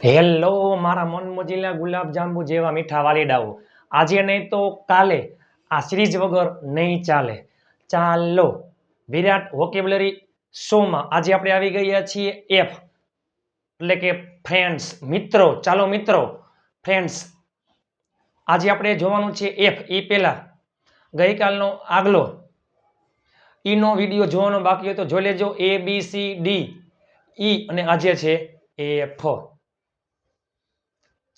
Hello મારા મન મોજીલા ગુલાબ જાંબુ જેવા મીઠા વાલીડાઓ, આજે નહીં તો કાલે આ સિરીઝ વગર નહીં ચાલે. ચાલો વિરાટ વોકેબ્યુલરી શોમાં આજે આપણે આવી ગયા છીએ એફ એટલે કે ફ્રેન્ડ્સ, મિત્રો. ચાલો મિત્રો, ફ્રેન્ડ્સ, આજે આપણે જોવાનું છે એફ. એ પહેલા ગઈકાલનો આગલો ઈનો વિડીયો જોવાનો બાકી હોય તો જોઈ લેજો. A B C D E અને આજે છે એફ.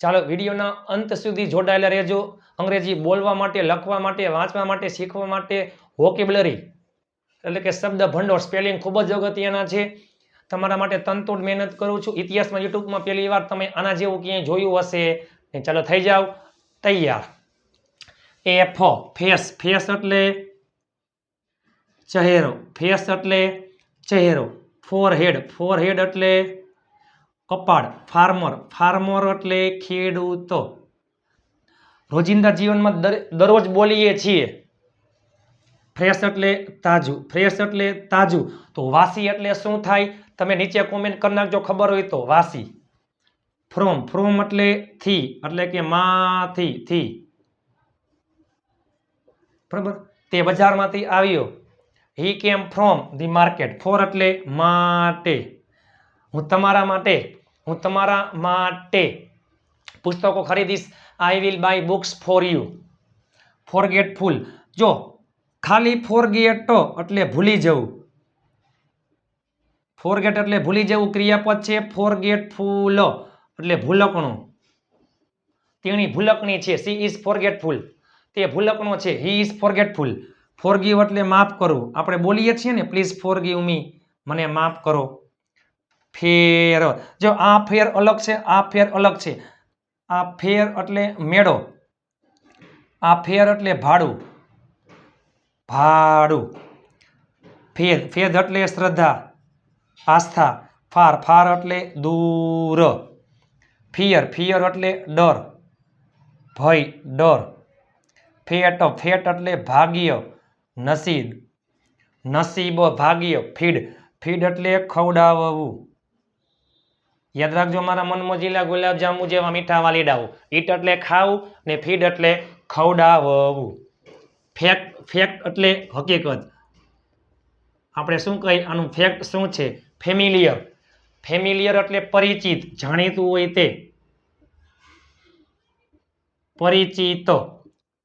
ચાલો વિડીયોના અંત સુધી જોડાયેલા રહેજો. અંગ્રેજી બોલવા માટે, લખવા માટે, વાંચવા માટે, શીખવા માટે વોકેબ્યુલરી એટલે કે શબ્દ ભંડોળ, સ્પેલિંગ ખૂબ જ અગત્યના છે. તમારા માટે તનતોડ મહેનત કરું છું. ઇતિહાસમાં યુટ્યુબમાં પહેલી વાર તમે આના જેવું ક્યાંય જોયું હશે. ચાલો થઈ જાવ તૈયાર. F face. ફેસ એટલે ચહેરો. ફેસ એટલે ચહેરો. ફોરહેડ. ફોરહેડ એટલે કપાળ. ફાર્મર. ફાર્મર એટલે ખેડૂતો. રોજિંદા જીવનમાં દરરોજ બોલીએ છીએ. ફ્રેશ એટલે તાજું. ફ્રેશ એટલે તાજું. તો વાસી એટલે શું થાય? તમે નીચે કોમેન્ટ કરી નાખજો ખબર હોય તો. વાસી. ફ્રોમ. ફ્રોમ એટલે થી, એટલે કે માંથી, થી. બરાબર. તે બજારમાંથી આવ્યો. હી came from the market. Four એટલે માટે. હું તમારા માટે. હું તમારા માટે પુસ્તકો ખરીદીશ. I will buy books for you. Forgetful. જો ખાલી ફોરગેટ એટલે ભૂલી જવું. ફોરગેટ એટલે ભૂલી જવું ક્રિયાપદ છે. ફોરગેટફુલ એટલે ભૂલકણું. તેણી ભૂલકણી છે. She is forgetful. તે ભૂલકણો છે. He is ફોરગેટફુલ. ફોરગીવ એટલે માફ કરવું. આપણે બોલીએ છીએ ને, પ્લીઝ ફોરગીવ મી, મને માફ કરો. ફેર. જો આ ફેર અલગ છે, આ ફેર અલગ છે. આ ફેર એટલે મેળો. આ ફેર એટલે ભાડું. ભાડું. ફેદ. ફેદ એટલે શ્રદ્ધા, આસ્થા. ફાર. ફાર એટલે દૂર. ફિયર. ફિયર એટલે ડર, ભય, ડર. ફેટ. ફેટ એટલે ભાગ્ય, નસીબ. નસીબ, ભાગ્ય. ફીડ. ફીડ એટલે ખવડાવવું. યાદ રાખજો મારા મનમોજીલા ગુલાબ જાંબુ જેવા મીઠા વાલીડાઓ. ઈટ એટલે ખાવું ને ફીડ એટલે ખવડાવવું. ફેક્ટ. ફેક્ટ એટલે હકીકત. આપણે શું કહીએ આનું ફેક્ટ શું છે? ફેમિલિયર. ફેમિલિયર એટલે પરિચિત, જાણીતું હોય તે. પરિચિત.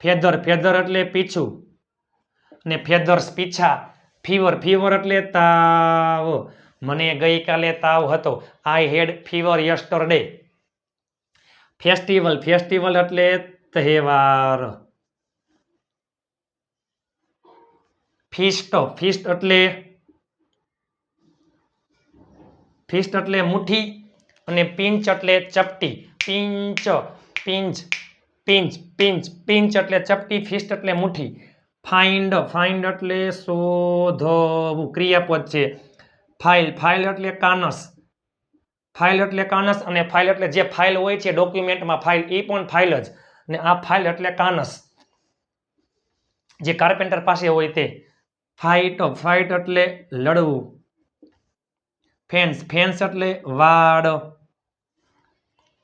ફેધર. ફેધર એટલે પીછું ને ફેધર્સ પીછા. ફીવર. ફીવર એટલે તાવ. મને ગઈકાલે તાવ હતો. આઈ હેડ ફીવર યસ્ટરડે. ફેસ્ટિવલ. ફેસ્ટિવલ એટલે તહેવાર. ફીસ્ટ. ફીસ્ટ એટલે ફીસ્ટ એટલે મુઠ્ઠી અને પિંચ એટલે ચપટી. Pinch. Pinch. Pinch. Pinch. Pinch એટલે ચપટી. ફીસ્ટ એટલે મુઠ્ઠી. ફાઇન્ડ. ફાઇન્ડ એટલે શોધવું, ક્રિયાપદ છે. ફાઇલ. ફાઇલ એટલે કાનસ. ફાઇલ એટલે કાનસ અને ફાઇલ એટલે જે ફાઇલ હોય છે ડોક્યુમેન્ટમાં ફાઇલ, એ પણ ફાઇલ જ. ને આ ફાઇલ એટલે કાનસ, જે કાર્પેન્ટર પાસે હોય તે. ફાઇટ. ફાઇટ એટલે લડવું. ફેન્સ. ફેન્સ એટલે વાડ.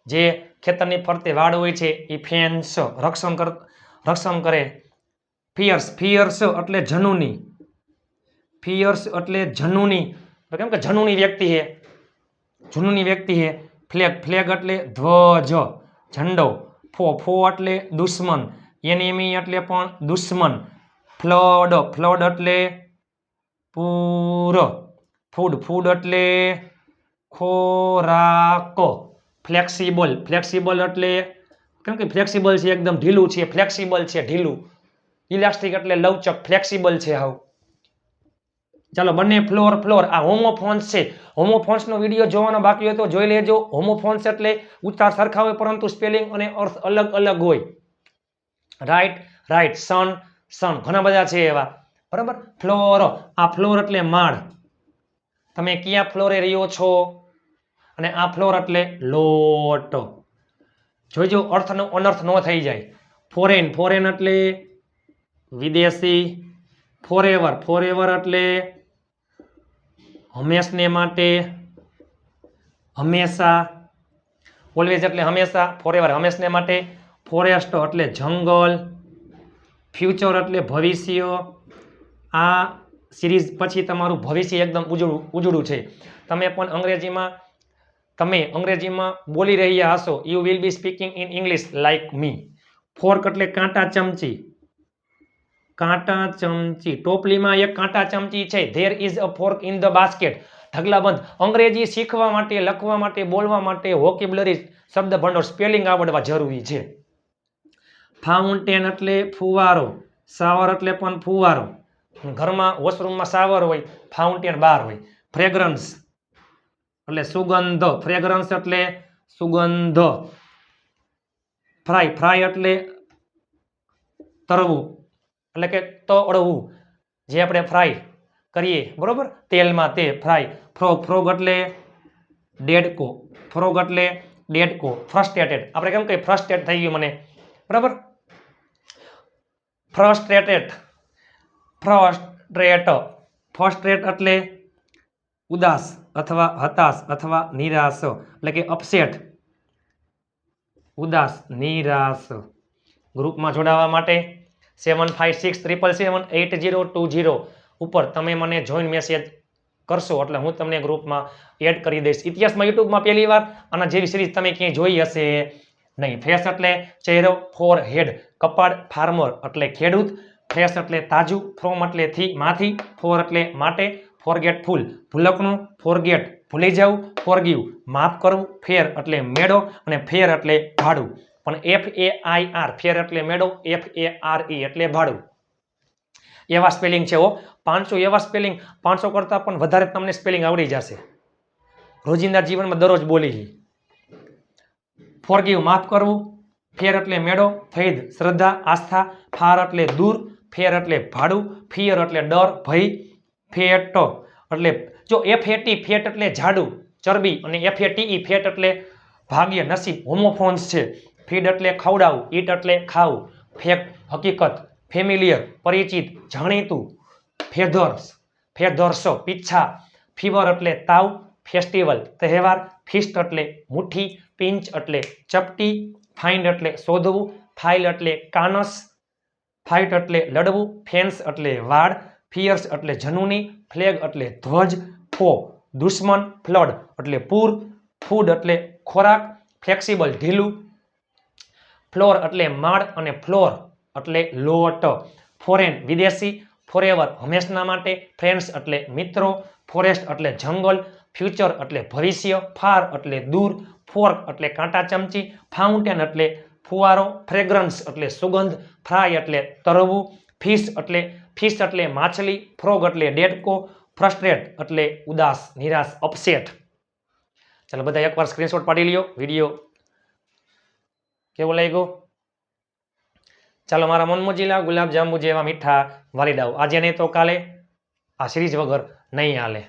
જે ખેતરની ફરતે વાડ હોય છે એ ફેન્સ રક્ષણ કરે. ફિયર્સ. ફિયર્સ એટલે જનૂની. ફિયર્સ એટલે જનૂની, કેમ કે જનૂની વ્યક્તિ છે, જનૂની વ્યક્તિ છે. ફ્લેગ. ફ્લેગ એટલે ધ્વજ, ઝંડો. ફો. ફો એટલે દુશ્મન. એનિમી એટલે પણ દુશ્મન. ફ્લડ. ફ્લડ એટલે પૂર. ફૂડ. ફૂડ એટલે ખોરાક. ફ્લેક્સિબલ. ફ્લેક્સિબલ એટલે કેમ કે ફ્લેક્સિબલ છે, એકદમ ઢીલું છે. ફ્લેક્સિબલ છે, ઢીલું. ઇલાસ્ટિક એટલે લવચક. ફ્લેક્સિબલ છે હાવ. ચાલો બંને ફ્લોર. ફ્લોર આ હોમોફોન્સ છે. હોમોફોન્સનો વિડીયો જોવાનો બાકી હોય તો જોઈ લેજો. હોમોફોન્સ એટલે ઉચ્ચાર સરખા હોય પરંતુ સ્પેલિંગ અને અર્થ અલગ અલગ હોય. રાઈટ. રાઈટ. સન. સન. ઘણા બધા છે એવા. બરાબર. ફ્લોર. આ ફ્લોર એટલે માળ. તમે કયા ફ્લોરે રહ્યો છો? અને આ ફ્લોર એટલે લોટ. જોઈજો અર્થનો અનર્થ ન થઈ જાય. ફોરેન. ફોરેન એટલે વિદેશી. ફોરએવર. ફોરએવર એટલે હંમેશને માટે, હંમેશા. ઓલવેઝ એટલે હંમેશા, ફોરએવર હંમેશને માટે, ફોરેસ્ટ એટલે જંગલ, ફ્યુચર એટલે ભવિષ્ય. આ સિરીઝ પછી તમારું ભવિષ્ય એકદમ ઉજળું છે. તમે અંગ્રેજીમાં બોલી રહ્યા હશો. You will be speaking in English like me. Fork એટલે કાંટા ચમચી. કાંટા ચમચી, ટોપલીમાં એક કાંટા ચમચી છે. There is a fork in the basket. ઢગલાબંધ. અંગ્રેજી શીખવા માટે, લખવા માટે, બોલવા માટે વોકેબ્યુલરી શબ્દ ભંડોળ સ્પેલિંગ આવડવા જરૂરી છે. ફાઉન્ટેન એટલે ફુવારો. શાવર એટલે પણ ફુવારો. ઘરમાં વોશરૂમમાં શાવર હોય, ફાઉન્ટેન બહાર હોય. ફ્રેગ્રન્સ એટલે સુગંધ. ફ્રેગ્રન્સ એટલે સુગંધ. ફ્રાય એટલે તળવું એટલે કે તળવું, જે આપણે ફ્રાય કરીએ બરોબર તેલમાં, તે ફ્રાય. ફ્રોગ એટલે દેડકો. ફ્રોગ એટલે દેડકો. ફ્રસ્ટ્રેટેડ આપણે કેમ કહીએ ફ્રસ્ટ્રેટ થઈ ગયું મને, બરાબર. ફ્રસ્ટ્રેટ એટલે ઉદાસ અથવા હતાશ અથવા નિરાશ એટલે કે અપસેટ. ઉદાસ, નિરાશ. ગ્રુપમાં જોડાવા માટે 7567778020 ઉપર તમે મને જોઈન મેસેજ કરશો એટલે હું તમને ગ્રુપમાં એડ કરી દઈશ. ઇતિહાસમાં યુટ્યુબમાં પહેલી વાર આના જેવી સિરીઝ તમે ક્યાંય જોઈ હશે નહીં. ફેસ એટલે ચહેરો, ફોર હેડ કપાળ, ફાર્મર એટલે ખેડૂત, ફ્રેશ એટલે તાજું, ફ્રોમ એટલે થી માંથી, ફોર એટલે માટે, ફોરગેટફુલ ભૂલકણું, ફોરગેટ ભૂલી જવું, ફોરગીવ માફ કરવું, ફેર એટલે મેળો અને ફેર એટલે ભાડું. પણ FAIR ફેર એટલે મેળો, FARE એટલે ભાડું. એવા સ્પેલિંગ છે 500 એવા સ્પેલિંગ, 500 કરતાં પણ વધારે તમને સ્પેલિંગ આવડી જશે. રોજિંદા જીવનમાં દરરોજ બોલી. ફોરગીવ માફ કરવું, ફેર એટલે મેળો, ફૈદ શ્રદ્ધા, આસ્થા, ફાર એટલે દૂર, ફેર એટલે ભાડું, ફિયર એટલે ડર, ભય, ફેટ એટલે જો FAT ફેટ એટલે જાડું, ચરબી, અને FATE ફેટ એટલે ભાગ્ય, નસીબ, હોમોફોન્સ છે. ફીડ એટલે ખવડાવવું, ઈટ એટલે ખાવું, ફેક્ટ હકીકત, ફેમિલિયર પરિચિત, જાણીતું, ફેધર્સ પીછા, ફીવર એટલે તાવ, ફેસ્ટિવલ તહેવાર, ફિસ્ટ એટલે મુઠ્ઠી, પિંચ એટલે ચપટી, ફાઇન્ડ એટલે શોધવું, ફાઇલ એટલે કાનસ, ફાઇટ એટલે લડવું, ફેન્સ એટલે વાડ, ફિયર્સ એટલે જનૂની, ફ્લેગ એટલે ધ્વજ, ફો દુશ્મન, ફ્લડ એટલે પૂર, ફૂડ એટલે ખોરાક, ફ્લેક્સિબલ ઢીલું, ફ્લોર એટલે માળ અને ફ્લોર એટલે લોટ, ફોરેન વિદેશી, ફોરએવર હંમેશના માટે, ફ્રેન્ડ્સ એટલે મિત્રો, ફોરેસ્ટ એટલે જંગલ, ફ્યુચર એટલે ભવિષ્ય, ફાર એટલે દૂર, ફોર્ક એટલે કાંટા ચમચી, ફાઉન્ટેન એટલે ફુવારો, ફ્રેગ્રન્સ એટલે સુગંધ, ફ્રાય એટલે તળવું, ફિશ એટલે માછલી, ફ્રોગ એટલે દેડકો, ફ્રસ્ટ્રેટ એટલે ઉદાસ, નિરાશ, અપસેટ. ચાલો બધા એકવાર સ્ક્રીનશોટ પાડી લ્યો. વિડીયો કેવો લાગ્યો? ચાલો મારા મનમોજીલા ગુલાબ જાંબુ જેવા મીઠા વાલીડાઓ, આજે નહીં તો કાલે આ સિરીઝ વગર નહીં હાલે.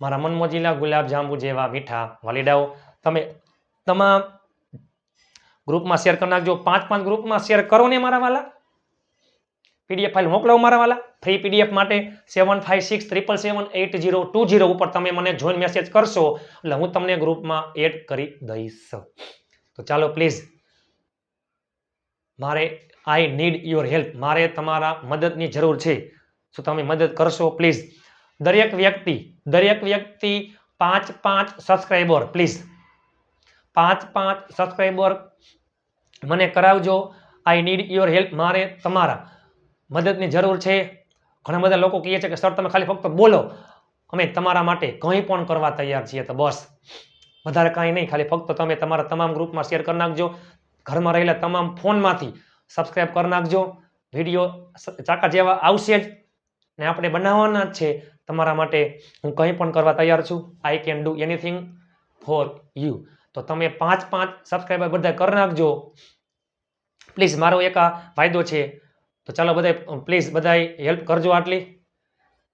મારા મનમોજીલા ગુલાબ જાંબુ જેવા મીઠા વાલીડાઓ, તમે તમામ ગ્રુપમાં શેર કરી નાખજો. 5 ગ્રુપમાં શેર કરો ને મારા વાલા. PDF ફાઇલ મોકલાવો મારા વાલા. ફ્રી PDF માટે 7567778020 ઉપર તમે મને જોઈન મેસેજ કરશો એટલે હું તમને ગ્રુપમાં એડ કરી દઈશ. તો ચાલો please, I need your help. મારે તમારા મદદની જરૂર છે. શું તમે મદદ કરશો પ્લીઝ? દરેક વ્યક્તિ 5 સબસ્ક્રાઈબર પ્લીઝ, 5 સબસ્ક્રાઈબર મને કરાવજો. I need your help. મારે તમારા મદદની જરૂર છે. ઘણા બધા લોકો કહે છે કે સર તમે ખાલી ફક્ત બોલો, અમે તમારા માટે કંઈ પણ કરવા તૈયાર છીએ. તો બસ વધારે કાંઈ નહીં, ખાલી ફક્ત તમે તમારા તમામ ગ્રુપમાં શેર કરી નાખજો. ઘરમાં રહેલા તમામ ફોનમાંથી સબસ્ક્રાઈબ કરી નાખજો. વિડીયો ચાકા જેવા આવશે જ ને આપણે બનાવવાના જ છે તમારા માટે. હું કંઈ પણ કરવા તૈયાર છું. I can do anything for you. તો તમે 5 સબસ્ક્રાઈબર બધા કરી નાખજો પ્લીઝ. મારો એક આ ફાયદો છે. તો ચાલો બધા પ્લીઝ બધા હેલ્પ કરજો આટલી.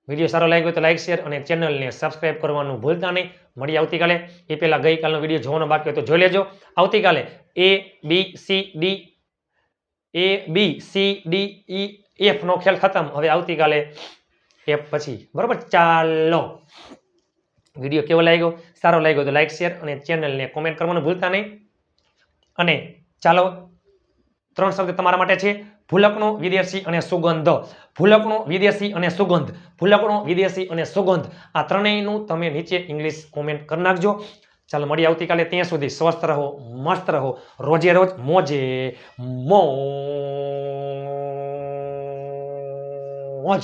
વિડીયો સારો લાગ્યો તો લાઈક શેર અને ચેનલને સબસ્ક્રાઈબ કરવાનું ભૂલતા નહીં. મળીએ આવતીકાલે. એ પહેલાં ગઈકાલનો વિડીયો જોવાનો બાકી હોય તો જોઈ લેજો. આવતીકાલે ABCDE F નો ખેલ ખતમ. હવે આવતીકાલે F પછી, બરોબર? ચાલો. વિડીયો કેવો લાગ્યો? સારો લાગ્યો તો લાઈક શેર અને ચેનલને કોમેન્ટ કરવાનું ભૂલતા નહીં. અને ચાલો 3 શબ્દ તમારા માટે છે. ભૂલકણો, વિદેશી અને સુગંધ. ભૂલકણો, વિદેશી અને સુગંધ. ભૂલકણો, વિદેશી અને સુગંધ. આ ત્રણેયનું તમે નીચે ઇંગ્લિશ કોમેન્ટ કરી નાખજો. ચાલો મળીએ આવતીકાલે. ત્યાં સુધી સ્વસ્થ રહો, મસ્ત રહો, રોજે રોજ મોજે મોજ.